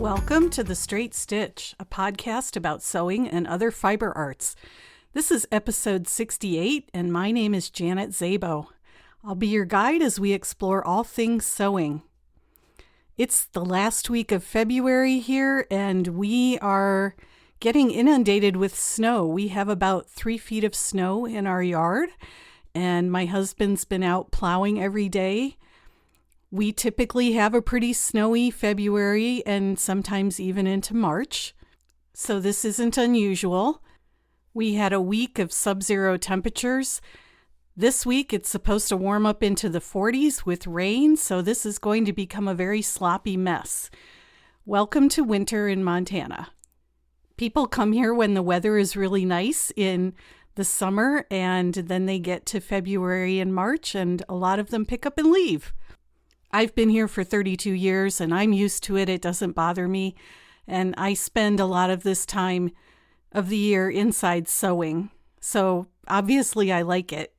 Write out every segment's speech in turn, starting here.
Welcome to The Straight Stitch, a podcast about sewing and other fiber arts. This is episode 68, and my name is Janet Szabo. I'll be your guide as we explore all things sewing. It's the last week of February here, and we are getting inundated with snow. We have about 3 feet of snow in our yard, and my husband's been out plowing every day. We typically have a pretty snowy February and sometimes even into March, so this isn't unusual. We had a week of sub-zero temperatures. This week it's supposed to warm up into the 40s with rain, so this is going to become a very sloppy mess. Welcome to winter in Montana. People come here when the weather is really nice in the summer, and then they get to February and March, and a lot of them pick up and leave. I've been here for 32 years, and I'm used to it. It doesn't bother me, and I spend a lot of this time of the year inside sewing, so obviously I like it.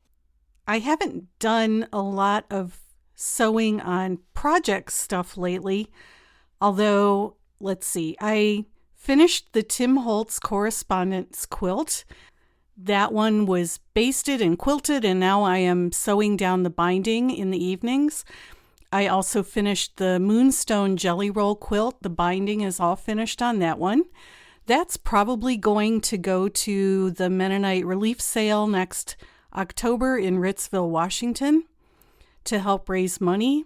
I haven't done a lot of sewing on project stuff lately, although, let's see, I finished the Tim Holtz correspondence quilt. That one was basted and quilted, and now I am sewing down the binding in the evenings. I also finished the Moonstone Jelly Roll quilt. The binding is all finished on that one. That's probably going to go to the Mennonite Relief Sale next October in Ritzville, Washington, to help raise money.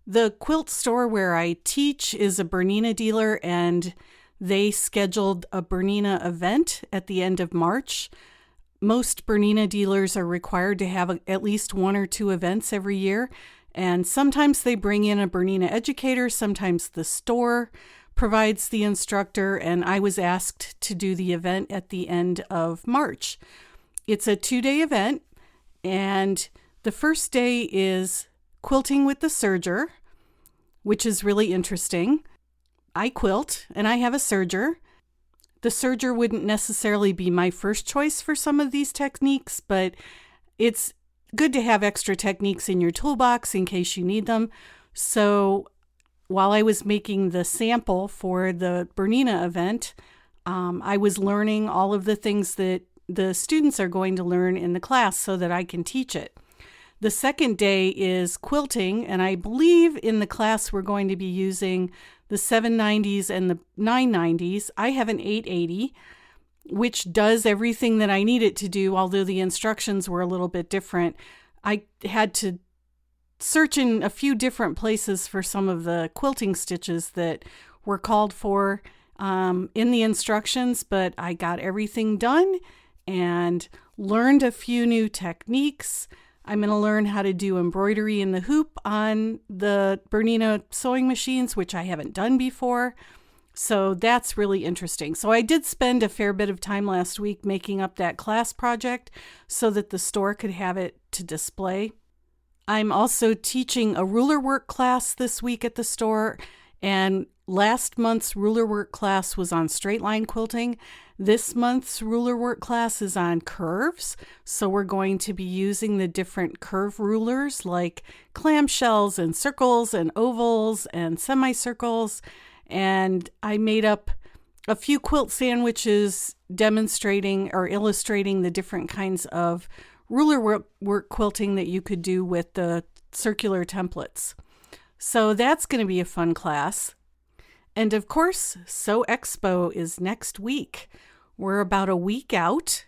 The quilt store where I teach is a Bernina dealer, and they scheduled a Bernina event at the end of March. Most Bernina dealers are required to have at least 1 or 2 events every year. And sometimes they bring in a Bernina educator, sometimes the store provides the instructor, and I was asked to do the event at the end of March. It's a 2-day event, and the first day is quilting with the serger, which is really interesting. I quilt, and I have a serger. The serger wouldn't necessarily be my first choice for some of these techniques, but it's good to have extra techniques in your toolbox in case you need them. So while I was making the sample for the Bernina event, I was learning all of the things that the students are going to learn in the class so that I can teach it. The second day is quilting, and I believe in the class we're going to be using the 790s and the 990s. I have an 880, which does everything that I need it to do, although the instructions were a little bit different. I had to search in a few different places for some of the quilting stitches that were called for in the instructions, but I got everything done and learned a few new techniques. I'm going to learn how to do embroidery in the hoop on the Bernina sewing machines, which I haven't done before. So that's really interesting. So I did spend a fair bit of time last week making up that class project so that the store could have it to display. I'm also teaching a ruler work class this week at the store, and last month's ruler work class was on straight line quilting. This month's ruler work class is on curves, so we're going to be using the different curve rulers like clamshells and circles and ovals and semicircles. And I made up a few quilt sandwiches demonstrating or illustrating the different kinds of ruler work quilting that you could do with the circular templates. So that's going to be a fun class. And of course, Sew Expo is next week. We're about a week out.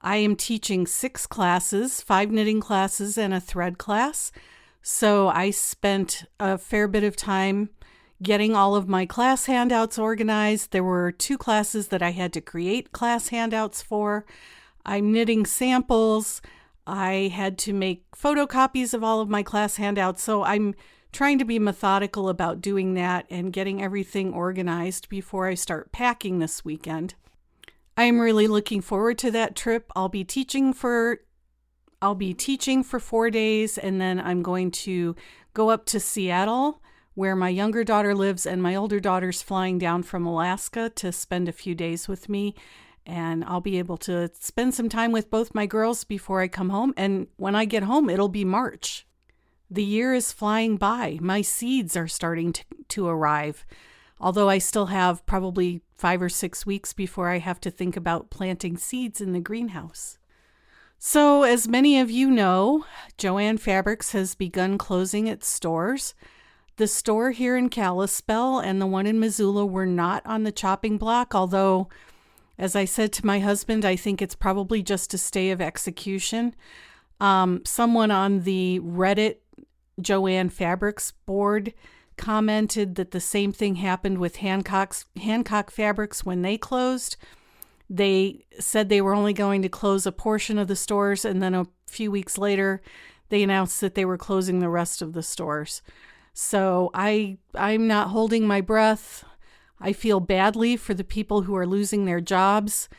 I am teaching 6 classes, 5 knitting classes and a thread class. So I spent a fair bit of time getting all of my class handouts organized. There were 2 classes that I had to create class handouts for. I'm knitting samples. I had to make photocopies of all of my class handouts. So I'm trying to be methodical about doing that and getting everything organized before I start packing this weekend. I'm really looking forward to that trip. I'll be teaching for 4 days, and then I'm going to go up to Seattle, where my younger daughter lives, and my older daughter's flying down from Alaska to spend a few days with me. And I'll be able to spend some time with both my girls before I come home. And when I get home, it'll be March. The year is flying by. My seeds are starting to arrive. although I still have probably 5 or 6 weeks before I have to think about planting seeds in the greenhouse. So, as many of you know, Jo-Ann Fabrics has begun closing its stores. The store here in Kalispell and the one in Missoula were not on the chopping block, although, as I said to my husband, I think it's probably just a stay of execution. Someone on the Reddit Jo-Ann Fabrics board commented that the same thing happened with Hancock Fabrics when they closed. They said they were only going to close a portion of the stores, and then a few weeks later, they announced that they were closing the rest of the stores. So I'm not holding my breath. I feel badly for the people who are losing their jobs.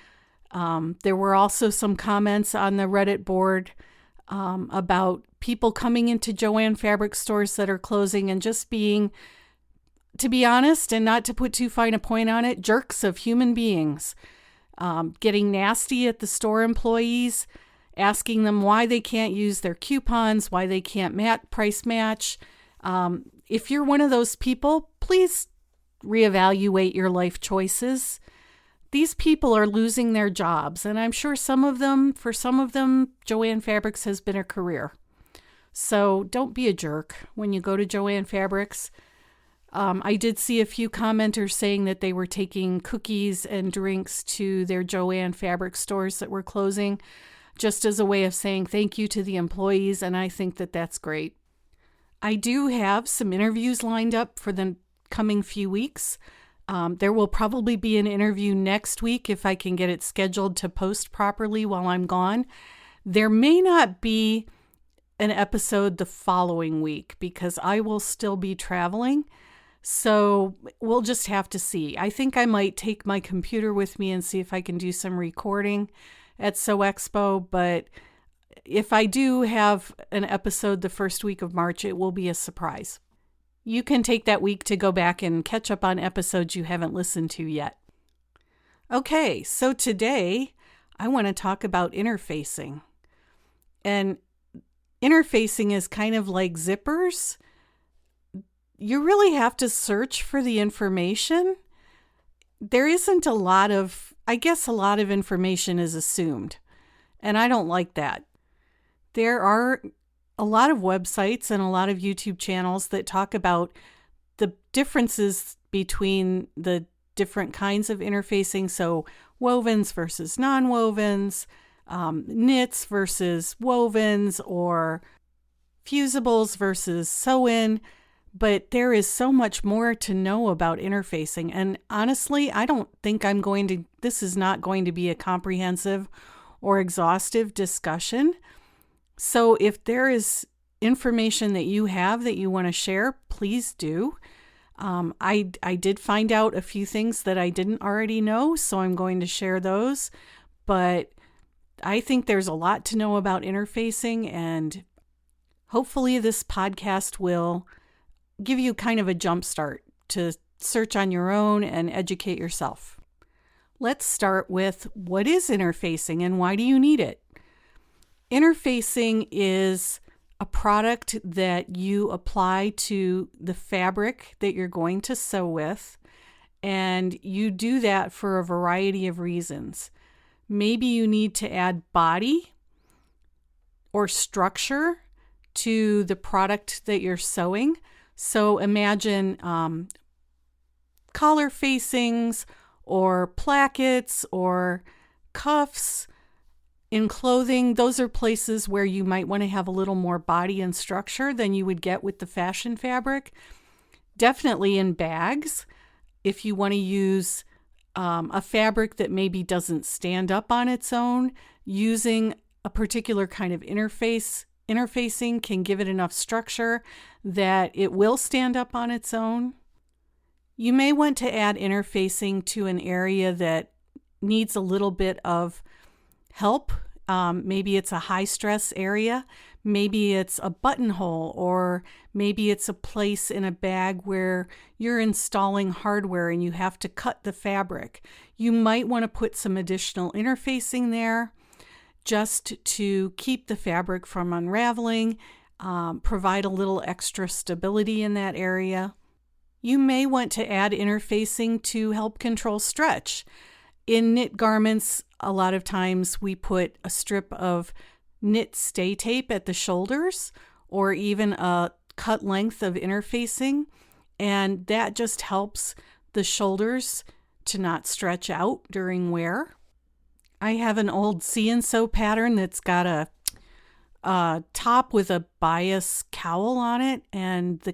There were also some comments on the Reddit board about people coming into Jo-Ann Fabric stores that are closing and just being, to be honest, and not to put too fine a point on it, jerks of human beings. Getting nasty at the store employees, asking them why they can't use their coupons, why they can't price match. If you're one of those people, please reevaluate your life choices. These people are losing their jobs, and I'm sure for some of them, Jo-Ann Fabrics has been a career. So don't be a jerk when you go to Jo-Ann Fabrics. I did see a few commenters saying that they were taking cookies and drinks to their Jo-Ann Fabric stores that were closing, just as a way of saying thank you to the employees, and I think that that's great. I do have some interviews lined up for the coming few weeks. There will probably be an interview next week if I can get it scheduled to post properly while I'm gone. There may not be an episode the following week because I will still be traveling. So we'll just have to see. I think I might take my computer with me and see if I can do some recording at Sew Expo. But if I do have an episode the first week of March, it will be a surprise. You can take that week to go back and catch up on episodes you haven't listened to yet. Okay, so today I want to talk about interfacing. And interfacing is kind of like zippers. You really have to search for the information. There isn't a lot of information is assumed, and I don't like that. There are a lot of websites and a lot of YouTube channels that talk about the differences between the different kinds of interfacing. So wovens versus non-wovens, knits versus wovens, or fusibles versus sew-in. But there is so much more to know about interfacing. And honestly, I don't think this is not going to be a comprehensive or exhaustive discussion. So if there is information that you have that you want to share, please do. I did find out a few things that I didn't already know, so I'm going to share those. But I think there's a lot to know about interfacing, and hopefully this podcast will give you kind of a jump start to search on your own and educate yourself. Let's start with what is interfacing and why do you need it? Interfacing is a product that you apply to the fabric that you're going to sew with, and you do that for a variety of reasons. Maybe you need to add body or structure to the product that you're sewing. So imagine collar facings or plackets or cuffs in clothing. Those are places where you might want to have a little more body and structure than you would get with the fashion fabric. Definitely in bags, if you want to use a fabric that maybe doesn't stand up on its own, using a particular kind of interfacing can give it enough structure that it will stand up on its own. You may want to add interfacing to an area that needs a little bit of help. Maybe it's a high stress area. Maybe it's a buttonhole, or maybe it's a place in a bag where you're installing hardware and you have to cut the fabric. You might want to put some additional interfacing there just to keep the fabric from unraveling, provide a little extra stability in that area. You may want to add interfacing to help control stretch. In knit garments, a lot of times we put a strip of knit stay tape at the shoulders or even a cut length of interfacing, and that just helps the shoulders to not stretch out during wear. I have an old sew pattern that's got a top with a bias cowl on it, and the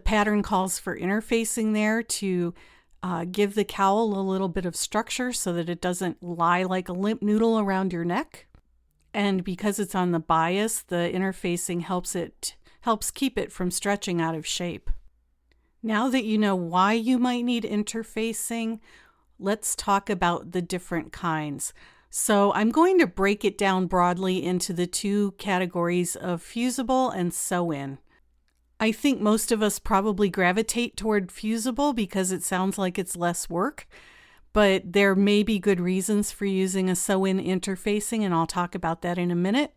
pattern calls for interfacing there to give the cowl a little bit of structure so that it doesn't lie like a limp noodle around your neck. And because it's on the bias, the interfacing helps keep it from stretching out of shape. Now that you know why you might need interfacing, let's talk about the different kinds. So I'm going to break it down broadly into the two categories of fusible and sew-in. I think most of us probably gravitate toward fusible because it sounds like it's less work, but there may be good reasons for using a sew-in interfacing, and I'll talk about that in a minute.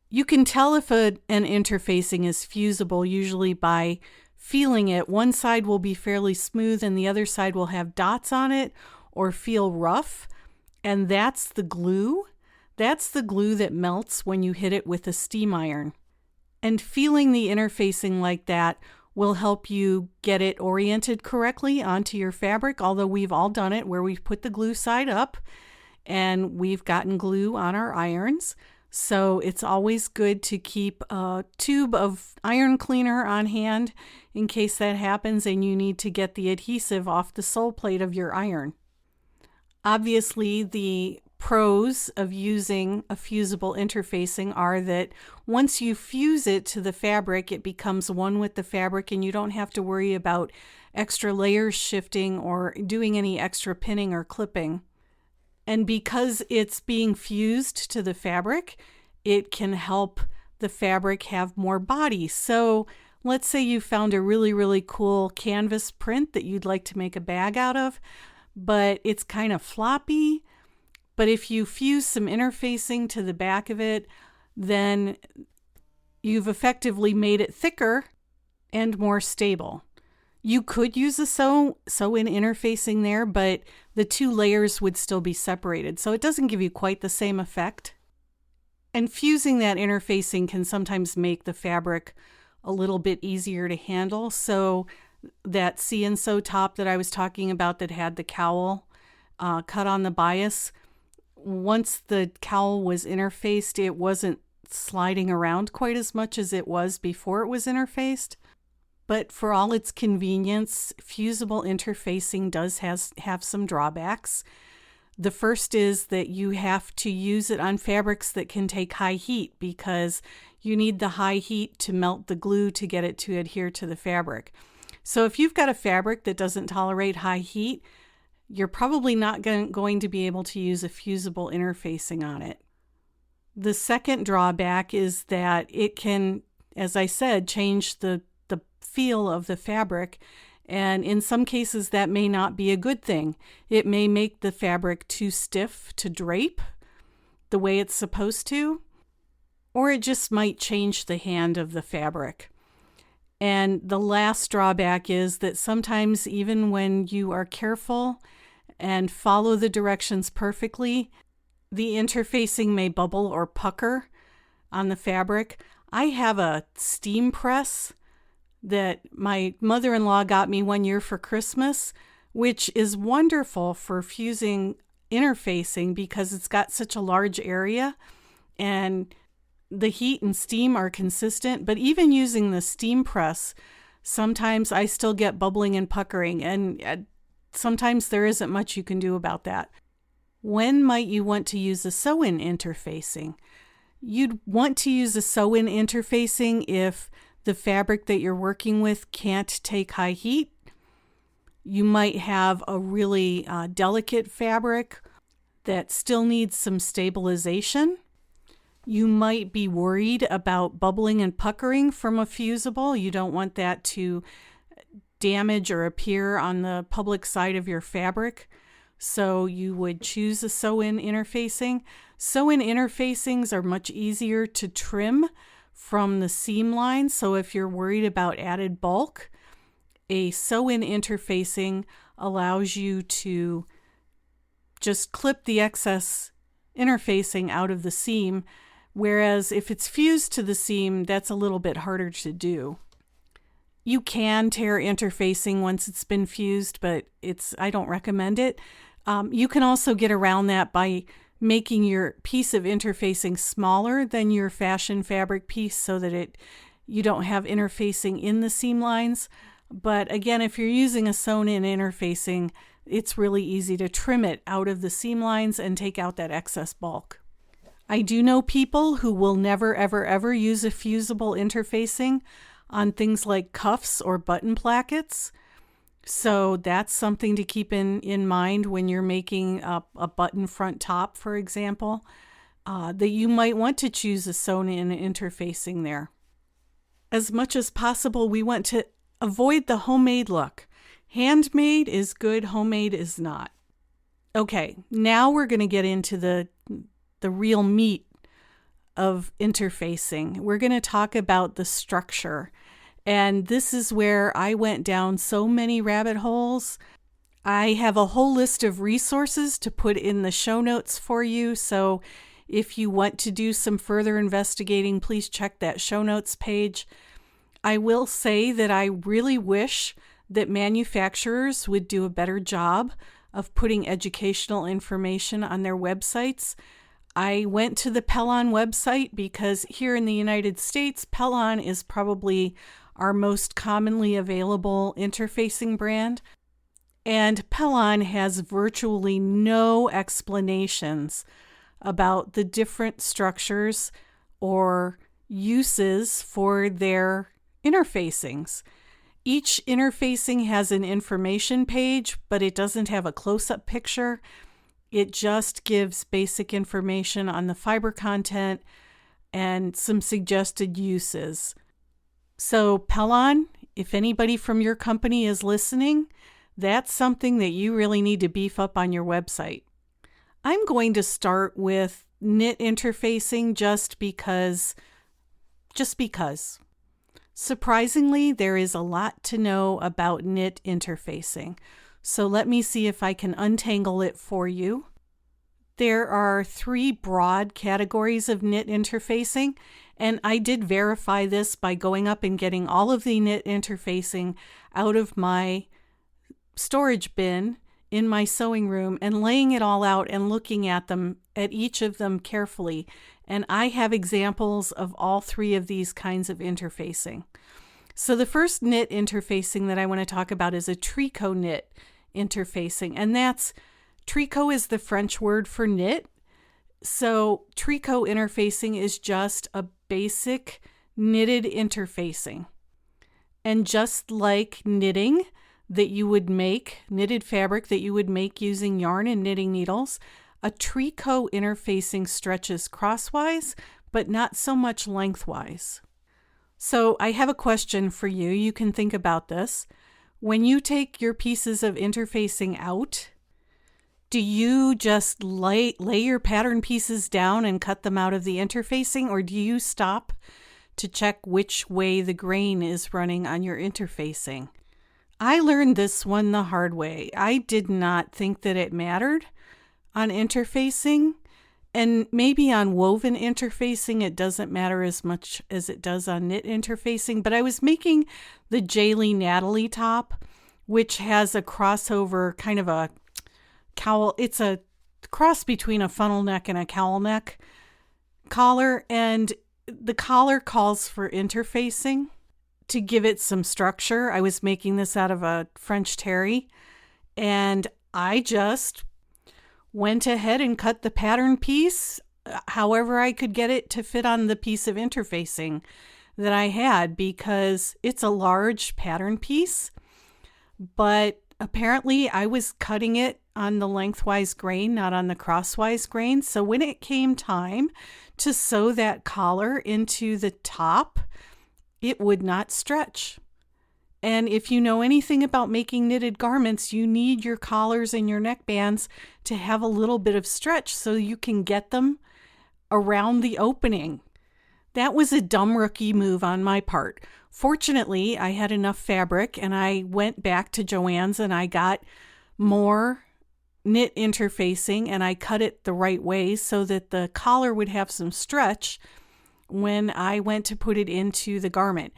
You can tell if an interfacing is fusible usually by feeling it. One side will be fairly smooth and the other side will have dots on it or feel rough, and that's the glue. That's the glue that melts when you hit it with a steam iron. And feeling the interfacing like that will help you get it oriented correctly onto your fabric, although we've all done it where we've put the glue side up and we've gotten glue on our irons. So it's always good to keep a tube of iron cleaner on hand in case that happens and you need to get the adhesive off the sole plate of your iron. Obviously, the pros of using a fusible interfacing are that once you fuse it to the fabric, it becomes one with the fabric and you don't have to worry about extra layers shifting or doing any extra pinning or clipping. And because it's being fused to the fabric, it can help the fabric have more body. So let's say you found a really, really cool canvas print that you'd like to make a bag out of, but it's kind of floppy. But if you fuse some interfacing to the back of it, then you've effectively made it thicker and more stable. You could use a sew-in interfacing there, but the two layers would still be separated, so it doesn't give you quite the same effect. And fusing that interfacing can sometimes make the fabric a little bit easier to handle. So that sew top that I was talking about that had the cowl cut on the bias, once the cowl was interfaced, it wasn't sliding around quite as much as it was before it was interfaced. But for all its convenience, fusible interfacing does have some drawbacks. The first is that you have to use it on fabrics that can take high heat because you need the high heat to melt the glue to get it to adhere to the fabric. So if you've got a fabric that doesn't tolerate high heat, you're probably not going to be able to use a fusible interfacing on it. The second drawback is that it can, as I said, change the feel of the fabric, and in some cases that may not be a good thing. It may make the fabric too stiff to drape the way it's supposed to, or it just might change the hand of the fabric. And the last drawback is that sometimes even when you are careful and follow the directions perfectly, the interfacing may bubble or pucker on the fabric. I have a steam press that my mother-in-law got me one year for Christmas, which is wonderful for fusing interfacing because it's got such a large area and the heat and steam are consistent. But even using the steam press, sometimes I still get bubbling and puckering, and sometimes there isn't much you can do about that. When might you want to use a sew-in interfacing? You'd want to use a sew-in interfacing if the fabric that you're working with can't take high heat. You might have a really delicate fabric that still needs some stabilization. You might be worried about bubbling and puckering from a fusible. You don't want that to damage or appear on the public side of your fabric. So you would choose a sew-in interfacing. Sew-in interfacings are much easier to trim from the seam line. So if you're worried about added bulk, a sew-in interfacing allows you to just clip the excess interfacing out of the seam, whereas if it's fused to the seam, that's a little bit harder to do. You can tear interfacing once it's been fused, but I don't recommend it. You can also get around that by making your piece of interfacing smaller than your fashion fabric piece so that you don't have interfacing in the seam lines. But again, if you're using a sewn-in interfacing, it's really easy to trim it out of the seam lines and take out that excess bulk. I do know people who will never, ever, ever use a fusible interfacing on things like cuffs or button plackets. So that's something to keep in mind when you're making a button front top, for example, that you might want to choose a sewn-in interfacing there. As much as possible, we want to avoid the homemade look. Handmade is good, homemade is not. Okay, now we're going to get into the real meat of interfacing. We're going to talk about the structure. And this is where I went down so many rabbit holes. I have a whole list of resources to put in the show notes for you. So if you want to do some further investigating, please check that show notes page. I will say that I really wish that manufacturers would do a better job of putting educational information on their websites. I went to the Pellon website because here in the United States, Pellon is probably our most commonly available interfacing brand. And Pellon has virtually no explanations about the different structures or uses for their interfacings. Each interfacing has an information page, but it doesn't have a close-up picture. It just gives basic information on the fiber content and some suggested uses. So Pellon, if anybody from your company is listening, that's something that you really need to beef up on your website. I'm going to start with knit interfacing just because. Surprisingly, there is a lot to know about knit interfacing. So let me see if I can untangle it for you. There are 3 broad categories of knit interfacing, and I did verify this by going up and getting all of the knit interfacing out of my storage bin in my sewing room and laying it all out and looking at each of them carefully. And I have examples of all 3 of these kinds of interfacing. So the first knit interfacing that I want to talk about is a tricot knit interfacing. And tricot is the French word for knit. So tricot interfacing is just a basic knitted interfacing. And just like knitting that you would make, knitted fabric that you would make using yarn and knitting needles, a tricot interfacing stretches crosswise, but not so much lengthwise. So I have a question for you. You can think about this. When you take your pieces of interfacing out, do you just lay your pattern pieces down and cut them out of the interfacing, or do you stop to check which way the grain is running on your interfacing? I learned this one the hard way. I did not think that it mattered on interfacing, and maybe on woven interfacing it doesn't matter as much as it does on knit interfacing, but I was making the Jaylee Natalie top, which has a crossover kind of a cowl. It's a cross between a funnel neck and a cowl neck collar, and the collar calls for interfacing to give it some structure. I was making this out of a French terry, and I just went ahead and cut the pattern piece however I could get it to fit on the piece of interfacing that I had, because it's a large pattern piece, but apparently I was cutting it on the lengthwise grain, not on the crosswise grain. So when it came time to sew that collar into the top, it would not stretch. And if you know anything about making knitted garments, you need your collars and your neckbands to have a little bit of stretch so you can get them around the opening. That was a dumb rookie move on my part. Fortunately, I had enough fabric and I went back to Joann's and I got more knit interfacing and I cut it the right way so that the collar would have some stretch when I went to put it into the garment.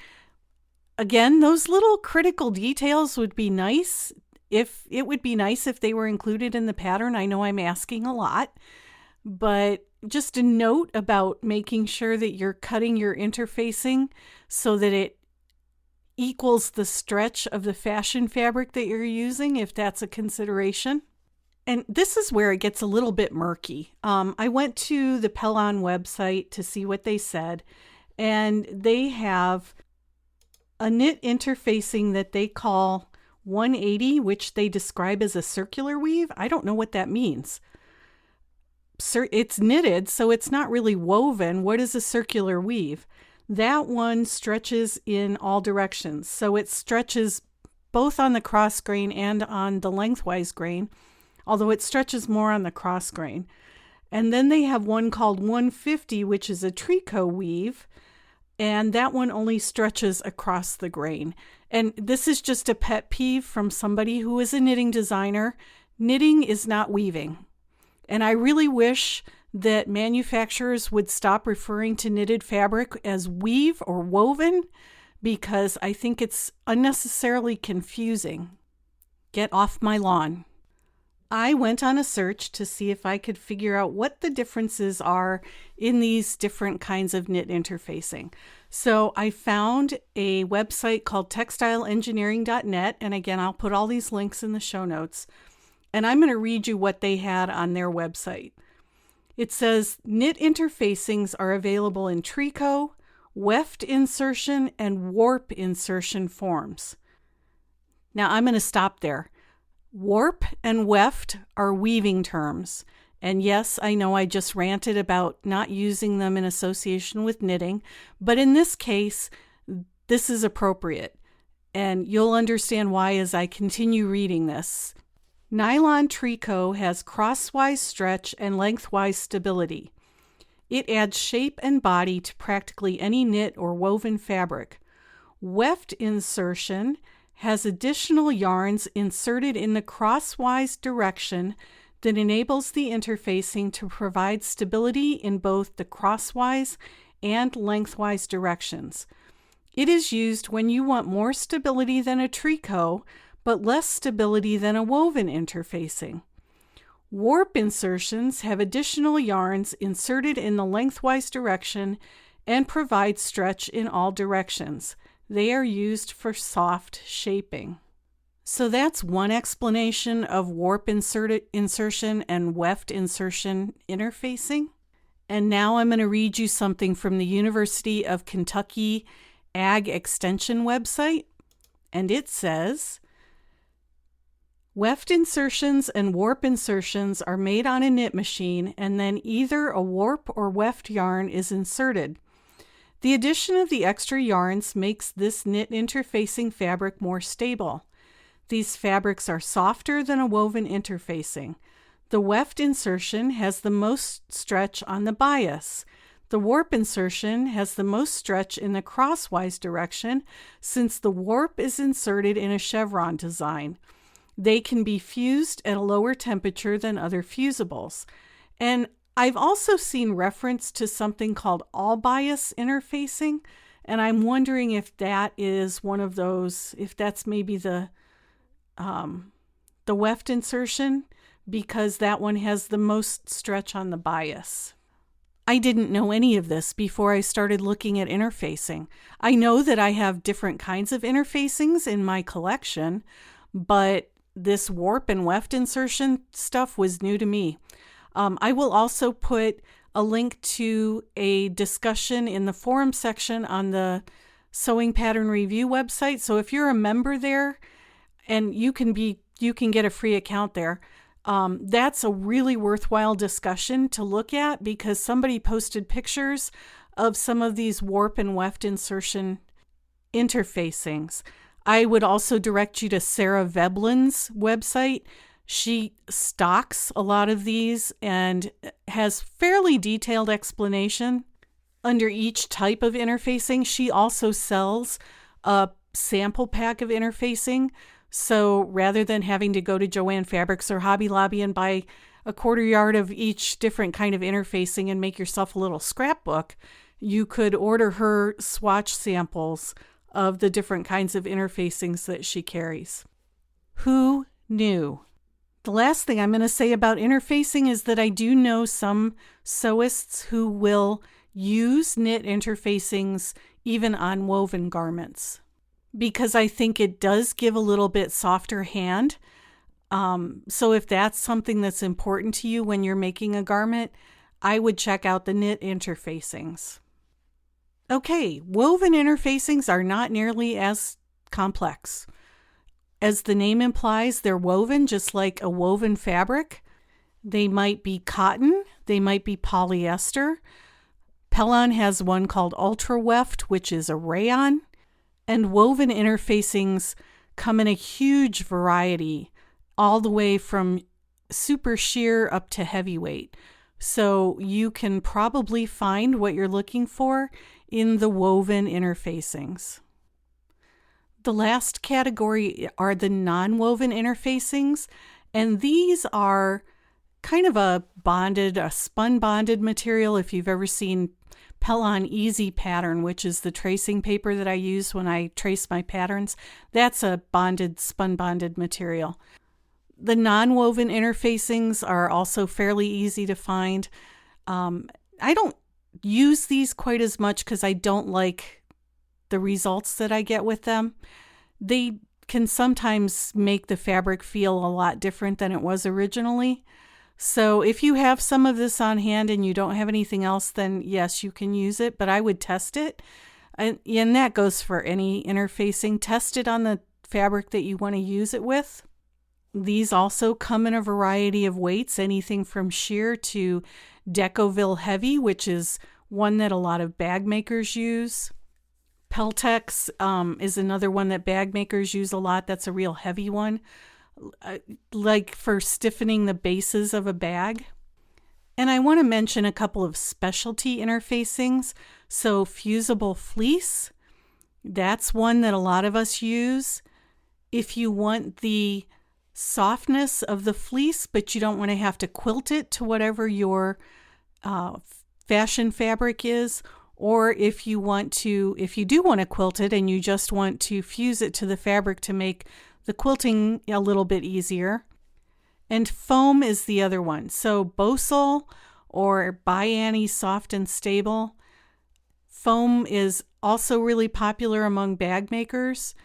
Again, those little critical details would be nice. If they were included in the pattern. I know I'm asking a lot, but just a note about making sure that you're cutting your interfacing so that it equals the stretch of the fashion fabric that you're using, if that's a consideration. And this is where it gets a little bit murky. I went to the Pellon website to see what they said, and they have a knit interfacing that they call 180, which they describe as a circular weave. I don't know what that means. It's knitted, so it's not really woven. What is a circular weave? That one stretches in all directions. So it stretches both on the cross grain and on the lengthwise grain, although it stretches more on the cross grain. And then they have one called 150, which is a tricot weave, and that one only stretches across the grain. And this is just a pet peeve from somebody who is a knitting designer. Knitting is not weaving. And I really wish that manufacturers would stop referring to knitted fabric as weave or woven, because I think it's unnecessarily confusing. Get off my lawn. I went on a search to see if I could figure out what the differences are in these different kinds of knit interfacing. So I found a website called textileengineering.net, and again, I'll put all these links in the show notes. And I'm going to read you what they had on their website. It says, knit interfacings are available in tricot, weft insertion, and warp insertion forms. Now I'm going to stop there. Warp and weft are weaving terms. And yes, I know I just ranted about not using them in association with knitting, but in this case, this is appropriate. And you'll understand why as I continue reading this. Nylon tricot has crosswise stretch and lengthwise stability. It adds shape and body to practically any knit or woven fabric. Weft insertion has additional yarns inserted in the crosswise direction that enables the interfacing to provide stability in both the crosswise and lengthwise directions. It is used when you want more stability than a tricot, but less stability than a woven interfacing. Warp insertions have additional yarns inserted in the lengthwise direction and provide stretch in all directions. They are used for soft shaping. So that's one explanation of warp insertion and weft insertion interfacing. And now I'm going to read you something from the University of Kentucky Ag Extension website. And it says, weft insertions and warp insertions are made on a knit machine, and then either a warp or weft yarn is inserted. The addition of the extra yarns makes this knit interfacing fabric more stable. These fabrics are softer than a woven interfacing. The weft insertion has the most stretch on the bias. The warp insertion has the most stretch in the crosswise direction, since the warp is inserted in a chevron design. They can be fused at a lower temperature than other fusibles. And I've also seen reference to something called all bias interfacing, and I'm wondering if that is one of those, if that's maybe the weft insertion, because that one has the most stretch on the bias. I didn't know any of this before I started looking at interfacing. I know that I have different kinds of interfacings in my collection, but this warp and weft insertion stuff was new to me. I will also put a link to a discussion in the forum section on the Sewing Pattern Review website. So if you're a member there, and you can get a free account there, that's a really worthwhile discussion to look at, because somebody posted pictures of some of these warp and weft insertion interfacings. I would also direct you to Sarah Veblen's website. She stocks a lot of these and has fairly detailed explanation. Under each type of interfacing, she also sells a sample pack of interfacing. So rather than having to go to Joann Fabrics or Hobby Lobby and buy a quarter yard of each different kind of interfacing and make yourself a little scrapbook, you could order her swatch samples of the different kinds of interfacings that she carries. Who knew? The last thing I'm going to say about interfacing is that I do know some sewists who will use knit interfacings even on woven garments, because I think it does give a little bit softer hand. So if that's something that's important to you when you're making a garment, I would check out the knit interfacings. Okay, woven interfacings are not nearly as complex. As the name implies, they're woven just like a woven fabric. They might be cotton, they might be polyester. Pellon has one called Ultra Weft, which is a rayon. And woven interfacings come in a huge variety, all the way from super sheer up to heavyweight. So you can probably find what you're looking for in the woven interfacings. The last category are the non-woven interfacings, and these are kind of a spun bonded material. If you've ever seen Pellon Easy pattern, which is the tracing paper that I use when I trace my patterns, that's a spun bonded material. The non-woven interfacings are also fairly easy to find. I don't use these quite as much because I don't like the results that I get with them. They can sometimes make the fabric feel a lot different than it was originally. So if you have some of this on hand and you don't have anything else, then yes, you can use it, but I would test it. And that goes for any interfacing. Test it on the fabric that you want to use it with. These also come in a variety of weights, anything from sheer to Decoville Heavy, which is one that a lot of bag makers use. Peltex is another one that bag makers use a lot. That's a real heavy one, like for stiffening the bases of a bag. And I want to mention a couple of specialty interfacings. So fusible fleece, that's one that a lot of us use. If you want the softness of the fleece, but you don't want to have to quilt it to whatever your fashion fabric is, or if you do want to quilt it and you just want to fuse it to the fabric to make the quilting a little bit easier. And foam is the other one. So Bosal or By-Annie Soft and Stable. Foam is also really popular among bag makers.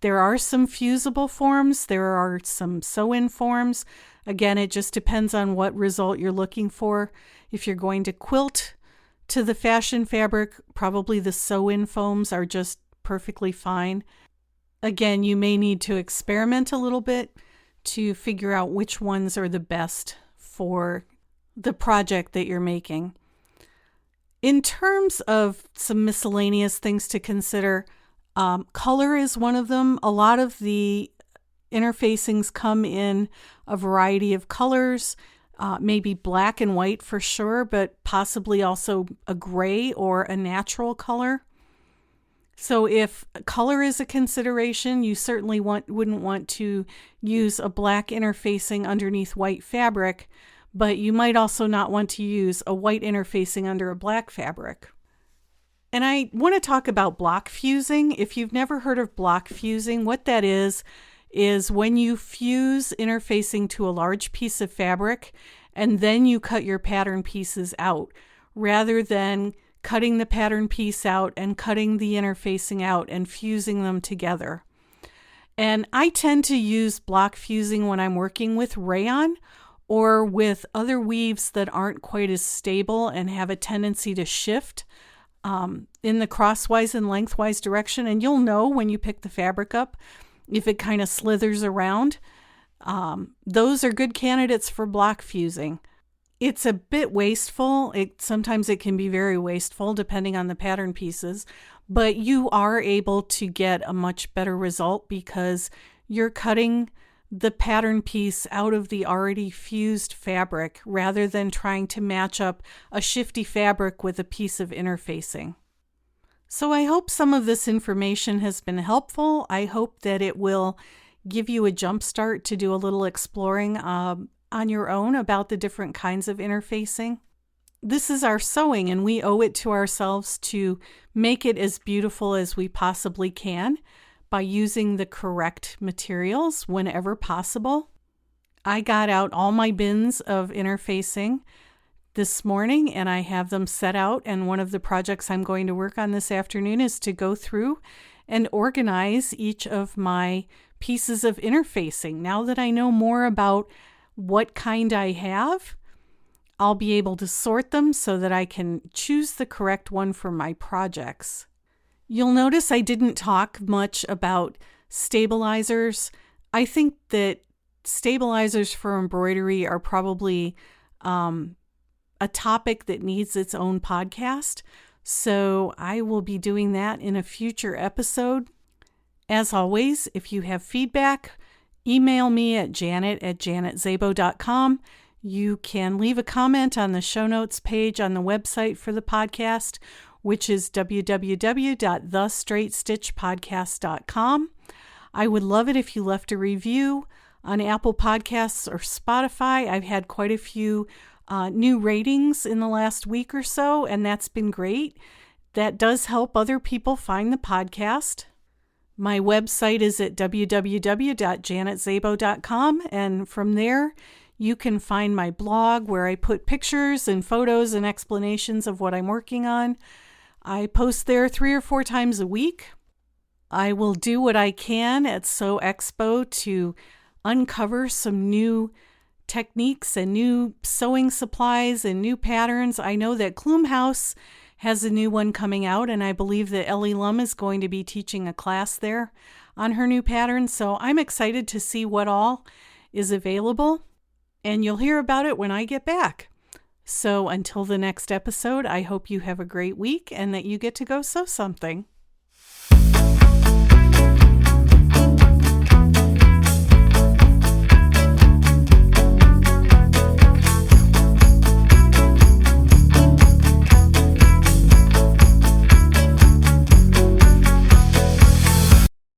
There are some fusible forms. There are some sew-in forms. Again, it just depends on what result you're looking for. If you're going to quilt to the fashion fabric, probably the sew-in foams are just perfectly fine. Again, you may need to experiment a little bit to figure out which ones are the best for the project that you're making. In terms of some miscellaneous things to consider, color is one of them. A lot of the interfacings come in a variety of colors, maybe black and white for sure, but possibly also a gray or a natural color. So if color is a consideration, you certainly wouldn't want to use a black interfacing underneath white fabric, but you might also not want to use a white interfacing under a black fabric. And I want to talk about block fusing. If you've never heard of block fusing, what that is when you fuse interfacing to a large piece of fabric and then you cut your pattern pieces out, rather than cutting the pattern piece out and cutting the interfacing out and fusing them together. And I tend to use block fusing when I'm working with rayon or with other weaves that aren't quite as stable and have a tendency to shift in the crosswise and lengthwise direction. And you'll know when you pick the fabric up if it kind of slithers around. Those are good candidates for block fusing. It's a bit wasteful. Sometimes it can be very wasteful depending on the pattern pieces, but you are able to get a much better result because you're cutting the pattern piece out of the already fused fabric rather than trying to match up a shifty fabric with a piece of interfacing. So I hope some of this information has been helpful. I hope that it will give you a jump start to do a little exploring on your own about the different kinds of interfacing. This is our sewing, and we owe it to ourselves to make it as beautiful as we possibly can by using the correct materials whenever possible. I got out all my bins of interfacing this morning, and I have them set out, and one of the projects I'm going to work on this afternoon is to go through and organize each of my pieces of interfacing. Now that I know more about what kind I have, I'll be able to sort them so that I can choose the correct one for my projects. You'll notice I didn't talk much about stabilizers. I think that stabilizers for embroidery are probably a topic that needs its own podcast, so I will be doing that in a future episode. As always, if you have feedback, email me at janet@janetzabo.com. You can leave a comment on the show notes page on the website for the podcast, which is www.thestraightstitchpodcast.com. I would love it if you left a review on Apple Podcasts or Spotify. I've had quite a few new ratings in the last week or so, and that's been great. That does help other people find the podcast. My website is at www.janetzabo.com, and from there you can find my blog where I put pictures and photos and explanations of what I'm working on. I post there 3 or 4 times a week. I will do what I can at Sew Expo to uncover some new techniques and new sewing supplies and new patterns. I know that Kloom House has a new one coming out, and I believe that Ellie Lum is going to be teaching a class there on her new pattern. So I'm excited to see what all is available, and you'll hear about it when I get back. So until the next episode, I hope you have a great week and that you get to go sew something.